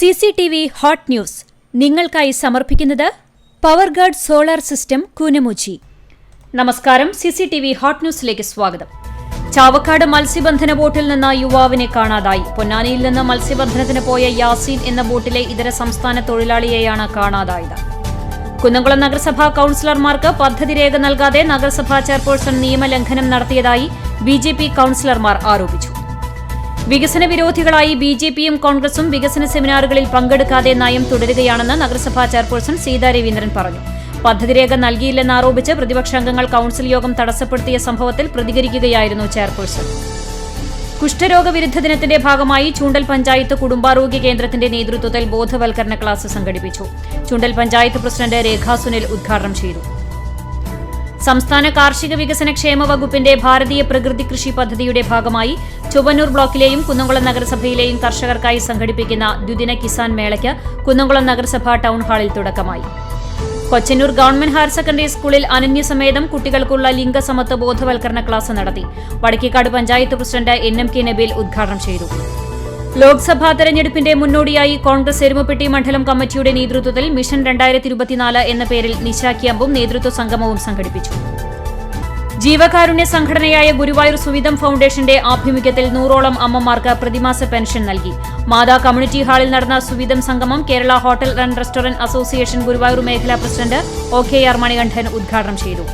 CCTV hot news നിങ്ങൾക്കായി സമർപ്പിക്കുന്നത് Powerguard solar system Koonamuchi. നമസ്കാരം. CCTV ഹോട്ട് ന്യൂസിലേക്ക് സ്വാഗതം. ചാവക്കാട് മത്സ്യബന്ധന ബോട്ടിൽ നിന്ന് യുവാവിനെ കാണാതായി. പൊന്നാനിയിൽ നിന്ന് മത്സ്യബന്ധനത്തിന് പോയ യാസീൻ എന്ന ബോട്ടിലെ ഇതര സംസ്ഥാന തൊഴിലാളിയെയാണ് കാണാതായത്. കുന്നംകുളം നഗരസഭാ കൌൺസിലർമാർക്ക് പദ്ധതി രേഖ നൽകാതെ നഗരസഭാ ചെയർപേഴ്സൺ നിയമലംഘനം നടത്തിയതായി BJP കൌൺസിലർമാർ ആരോപിച്ചു. വികസന വിരോധികളായി BJPയും കോൺഗ്രസും വികസന സെമിനാറുകളിൽ പങ്കെടുക്കാതെ നയം തുടരുകയാണെന്ന് നഗരസഭാ ചെയർപേഴ്സൺ സീതാ രവീന്ദ്രൻ പറഞ്ഞു. പദ്ധതി രേഖ നൽകിയില്ലെന്നാരോപിച്ച് പ്രതിപക്ഷാംഗങ്ങൾ കൌൺസിൽ യോഗം തടസ്സപ്പെടുത്തിയ സംഭവത്തിൽ പ്രതികരിക്കുകയായിരുന്നു ചെയർപേഴ്സൺ. കുഷ്ഠരോഗ വിരുദ്ധ ദിനത്തിന്റെ ഭാഗമായി ചൂണ്ടൽ പഞ്ചായത്ത് കുടുംബാരോഗ്യ കേന്ദ്രത്തിന്റെ നേതൃത്വത്തിൽ ബോധവൽക്കരണ ക്ലാസ് സംഘടിപ്പിച്ചു. ചൂണ്ടൽ പഞ്ചായത്ത് പ്രസിഡന്റ് രേഖാ സുനിൽ ഉദ്ഘാടനം ചെയ്തു. സംസ്ഥാന കാർഷിക വികസന ക്ഷേമ വകുപ്പിന്റെ ഭാരതീയ പ്രകൃതി കൃഷി പദ്ധതിയുടെ ഭാഗമായി ചൊവ്വന്നൂർ ബ്ലോക്കിലെയും കുന്നംകുളം നഗരസഭയിലെയും കർഷകർക്കായി സംഘടിപ്പിക്കുന്ന ദ്വിദിന കിസാൻ മേളയ്ക്ക് കുന്നംകുളം നഗരസഭ ടൗൺ ഹാളിൽ തുടക്കമായി. കൊച്ചന്നൂർ ഗവൺമെന്റ് ഹയർ സെക്കൻഡറി സ്കൂളിൽ അനന്യസമേതം കുട്ടികൾക്കുള്ള ലിംഗസമത്വ ബോധവൽക്കരണ ക്ലാസ് നടത്തി. വടക്കേക്കാട് പഞ്ചായത്ത് പ്രസിഡന്റ് NMK നബീൽ ഉദ്ഘാടനം ചെയ്തു. ലോക്സഭാ തെരഞ്ഞെടുപ്പിന്റെ മുന്നോടിയായി കോൺഗ്രസ് എരുമപ്പെട്ടി മണ്ഡലം കമ്മിറ്റിയുടെ നേതൃത്വത്തിൽ മിഷൻ 2024 എന്ന പേരിൽ നിശാ ക്യാമ്പും നേതൃത്വ സംഗമവും സംഘടിപ്പിച്ചു. ജീവകാരുണ്യ സംഘടനയായ ഗുരുവായൂർ സുവിധം ഫൌണ്ടേഷന്റെ ആഭിമുഖ്യത്തിൽ 100ഓളം അമ്മമാർക്ക് പ്രതിമാസ പെൻഷൻ നൽകി. മാതാ കമ്മ്യൂണിറ്റി ഹാളിൽ നടന്ന സുവിധം സംഗമം Kerala hotel and restaurant association Guruvayur മേഖലാ പ്രസിഡന്റ് OKR മണികണ്ഠൻ ഉദ്ഘാടനം ചെയ്തു.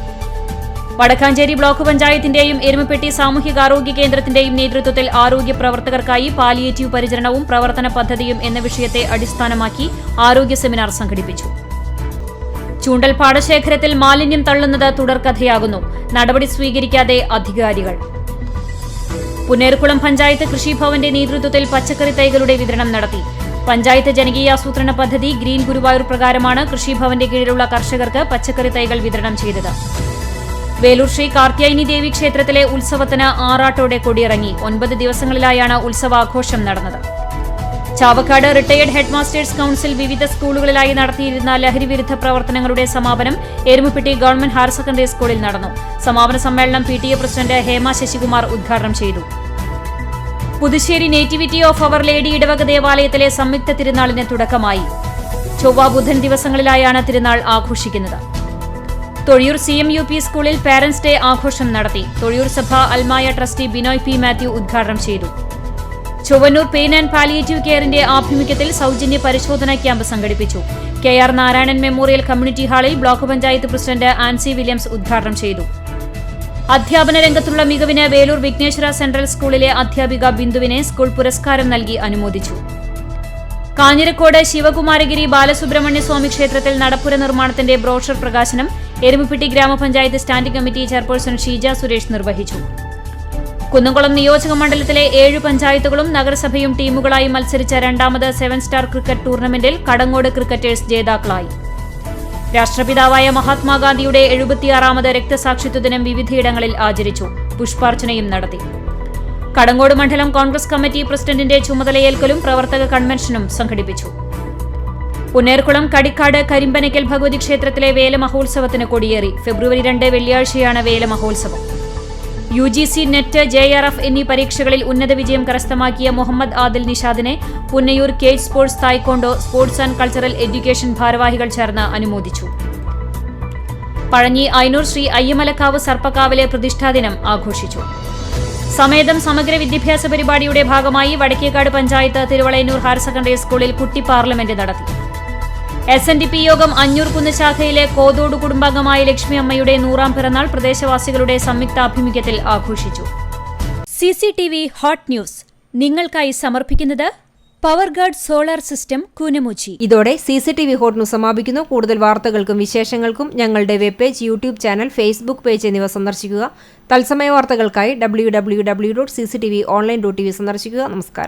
വടക്കാഞ്ചേരി ബ്ലോക്ക് പഞ്ചായത്തിന്റെയും എരുമപ്പെട്ടി സാമൂഹികാരോഗ്യ കേന്ദ്രത്തിന്റെയും നേതൃത്വത്തിൽ ആരോഗ്യ പ്രവർത്തകർക്കായി പാലിയേറ്റീവ് പരിചരണവും പ്രവർത്തന പദ്ധതിയും എന്ന വിഷയത്തെ അടിസ്ഥാനമാക്കി ആരോഗ്യ സെമിനാർ സംഘടിപ്പിച്ചു. ചൂണ്ടൽ പാടശേഖരത്തിൽ മാലിന്യം തള്ളുന്നത് തുടർക്കഥയാകുന്നു. നടപടി സ്വീകരിക്കാതെ അധികാരികൾ. പുന്നേർകുളം പഞ്ചായത്ത് കൃഷിഭവന്റെ നേതൃത്വത്തിൽ പച്ചക്കറി തൈകളുടെ വിതരണം നടത്തി. പഞ്ചായത്ത് ജനകീയാസൂത്രണ പദ്ധതി ഗ്രീൻ ഗുരുവായൂർ പ്രകാരമാണ് കൃഷിഭവന്റെ കീഴിലുള്ള കർഷകർക്ക് പച്ചക്കറി തൈകൾ വിതരണം ചെയ്തത്. വേലൂർ ശ്രീ കാർത്യായനി ദേവി ക്ഷേത്രത്തിലെ ഉത്സവത്തിന് ആറാട്ടോടെ കൊടിയിറങ്ങി. 9 ദിവസങ്ങളിലായാണ് ഉത്സവാഘോഷം നടന്നത്. ചാവക്കാട് റിട്ടയേർഡ് ഹെഡ്മാസ്റ്റേഴ്സ് കൌൺസിൽ വിവിധ സ്കൂളുകളിലായി നടത്തിയിരുന്ന ലഹരിവിരുദ്ധ പ്രവർത്തനങ്ങളുടെ സമാപനം എരുമപ്പെട്ടി ഗവൺമെന്റ് ഹയർ സെക്കൻഡറി സ്കൂളിൽ നടന്നു. സമാപന സമ്മേളനം PTA പ്രസിഡന്റ് ഹേമ ശശികുമാർ ഉദ്ഘാടനം ചെയ്തു. Puthussery Nativity of Our Lady ഇടവക ദേവാലയത്തിലെ സംയുക്ത തിരുനാളിന് തുടക്കമായി. ചൊവ്വ ബുധൻ ദിവസങ്ങളിലായാണ് തിരുനാൾ ആഘോഷിക്കുന്നത്. തൊഴിയൂർ CMUP സ്കൂളിൽ പാരന്റ്സ് ഡേ ആഘോഷം നടത്തി. തൊഴിയൂർ സഭ അൽമായ ട്രസ്റ്റി ബിനോയ് P. മാത്യു ഉദ്ഘാടനം ചെയ്തു. ചൊവ്വന്നൂർ പെയിൻ ആൻഡ് പാലിയേറ്റീവ് കെയറിന്റെ ആഭിമുഖ്യത്തിൽ സൌജന്യ പരിശോധനാ ക്യാമ്പ് സംഘടിപ്പിച്ചു. KR നാരായണൻ മെമ്മോറിയൽ കമ്മ്യൂണിറ്റി ഹാളിൽ block panchayat president Ancy Williams ഉദ്ഘാടനം ചെയ്തു. അധ്യാപന രംഗത്തുള്ള മികവിന് വേലൂർ വിഘ്നേശ്വര സെൻട്രൽ സ്കൂളിലെ അധ്യാപിക ബിന്ദുവിനെ സ്കൂൾ പുരസ്കാരം നൽകി അനുമോദിച്ചു. കാഞ്ഞിരക്കോട് ശിവകുമാരഗിരി ബാലസുബ്രഹ്മണ്യ സ്വാമി ക്ഷേത്രത്തിൽ നടപ്പുര നിർമ്മാണത്തിന്റെ ബ്രോഷർ പ്രകാശനം എരുമപ്പെട്ടി ഗ്രാമപഞ്ചായത്ത് standing committee chairperson Sheeja Suresh നിർവഹിച്ചു. കുന്നംകുളം നിയോജക മണ്ഡലത്തിലെ 7 പഞ്ചായത്തുകളും നഗരസഭയും ടീമുകളായി മത്സരിച്ച രണ്ടാമത് 7 സ്റ്റാർ ക്രിക്കറ്റ് ടൂർണമെന്റിൽ കടങ്ങോട് ക്രിക്കറ്റേഴ്സ് ജേതാക്കളായി. രാഷ്ട്രപിതാവായ മഹാത്മാഗാന്ധിയുടെ 76ാമത് രക്തസാക്ഷിത്വ ദിനം വിവിധയിടങ്ങളിൽ ആചരിച്ചു. പുഷ്പാർച്ചനയും നടത്തി. കടങ്ങോട് മണ്ഡലം കോൺഗ്രസ് കമ്മിറ്റി പ്രസിഡന്റിന്റെ ചുമതലയേൽക്കലും പ്രവർത്തക കൺവെൻഷനും സംഘടിപ്പിച്ചു. പുന്നേർകുളം കടിക്കാട് കരിമ്പനയ്ക്കൽ ഭഗവതി ക്ഷേത്രത്തിലെ വേലമഹോത്സവത്തിന് കൊടിയേറി. ഫെബ്രുവരി 2 വെള്ളിയാഴ്ചയാണ് വേലമഹോത്സവം. UGC നെറ്റ് JRF എന്നീ പരീക്ഷകളിൽ ഉന്നത വിജയം കരസ്ഥമാക്കിയ മുഹമ്മദ് ആദിൽ നിഷാദിനെ പുന്നയൂർ കേജ് sports taekwondo sports and cultural education ഭാരവാഹികൾ ചേർന്ന് അനുമോദിച്ചു. പഴഞ്ഞി അയനൂർ ശ്രീ അയ്യമലക്കാവ് സർപ്പക്കാവിലെ പ്രതിഷ്ഠാദിനം ആഘോഷിച്ചു. സമേതം സമഗ്ര വിദ്യാഭ്യാസ പരിപാടിയുടെ ഭാഗമായി വടക്കേക്കാട് പഞ്ചായത്ത് തിരുവളയന്നൂർ ഹയർ സെക്കൻഡറി സ്കൂളിൽ കുട്ടി പാർലമെന്റ് നടത്തി. SNDP യോഗം അഞ്ഞൂർ കുന്ന് ശാഖയിലെ കോതോട് കുടുംബാംഗമായ ലക്ഷ്മി അമ്മയുടെ 100ാം പിറന്നാൾ പ്രദേശവാസികളുടെ സംയുക്താഭിമുഖ്യത്തിൽ ആഘോഷിച്ചു. CCTV ഹോട്ട് ന്യൂസ് നിങ്ങൾക്കായി സമർപ്പിക്കുന്നത് പവർഗാർഡ് സോളാർ സിസ്റ്റം കൂനമുച്ചി. ഇതോടെ CCTV ഹോട്ട് ന്യൂസ് സമാപിക്കുന്നു. കൂടുതൽ വാർത്തകൾക്കും വിശേഷങ്ങൾക്കും ഞങ്ങളുടെ web page, YouTube channel, Facebook page എന്നിവ സന്ദർശിക്കുക. തത്സമയ വാർത്തകൾക്കായി www.cctv.online.tv സന്ദർശിക്കുക. നമസ്കാരം.